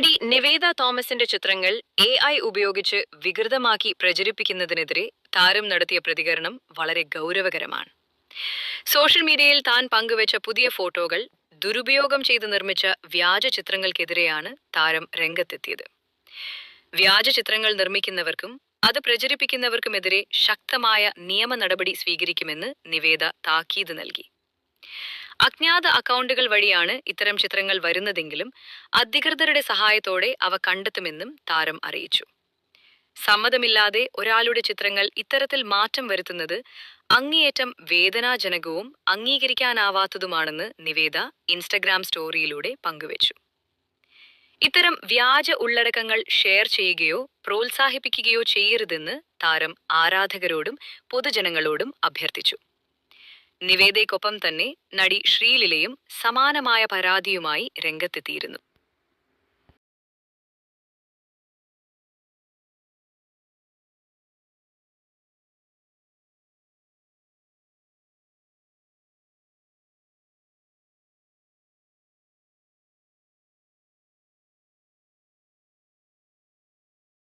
നടി നിവേദ തോമസിന്റെ ചിത്രങ്ങൾ AI ഉപയോഗിച്ച് വികൃതമാക്കി പ്രചരിപ്പിക്കുന്നതിനെതിരെ താരം നടത്തിയ പ്രതികരണം വളരെ ഗൗരവകരമാണ്. സോഷ്യൽ മീഡിയയിൽ താൻ പങ്കുവച്ച പുതിയ ഫോട്ടോകൾ ദുരുപയോഗം ചെയ്ത് നിർമ്മിച്ച വ്യാജ ചിത്രങ്ങൾക്കെതിരെയാണ് താരം രംഗത്തെത്തിയത്. വ്യാജ ചിത്രങ്ങൾ നിർമ്മിക്കുന്നവർക്കും അത് പ്രചരിപ്പിക്കുന്നവർക്കുമെതിരെ ശക്തമായ നിയമ നടപടി സ്വീകരിക്കുമെന്ന് നിവേദ താക്കീത് നൽകി. അജ്ഞാത അക്കൗണ്ടുകൾ വഴിയാണ് ഇത്തരം ചിത്രങ്ങൾ വരുന്നതെങ്കിലും അധികൃതരുടെ സഹായത്തോടെ അവ കണ്ടെത്തുമെന്നും താരം അറിയിച്ചു. സമ്മതമില്ലാതെ ഒരാളുടെ ചിത്രങ്ങൾ ഇത്തരത്തിൽ മാറ്റം വരുത്തുന്നത് അങ്ങേയറ്റം വേദനാജനകവും അംഗീകരിക്കാനാവാത്തതുമാണെന്ന് നിവേദ ഇൻസ്റ്റഗ്രാം സ്റ്റോറിയിലൂടെ പങ്കുവച്ചു. ഇത്തരം വ്യാജ ഉള്ളടക്കങ്ങൾ ഷെയർ ചെയ്യുകയോ പ്രോത്സാഹിപ്പിക്കുകയോ ചെയ്യരുതെന്ന് താരം ആരാധകരോടും പൊതുജനങ്ങളോടും അഭ്യർത്ഥിച്ചു. നിവേദയ്ക്കൊപ്പം തന്നെ നടി ശ്രീലീലയും സമാനമായ പരാതിയുമായി രംഗത്തെത്തിയിരുന്നു.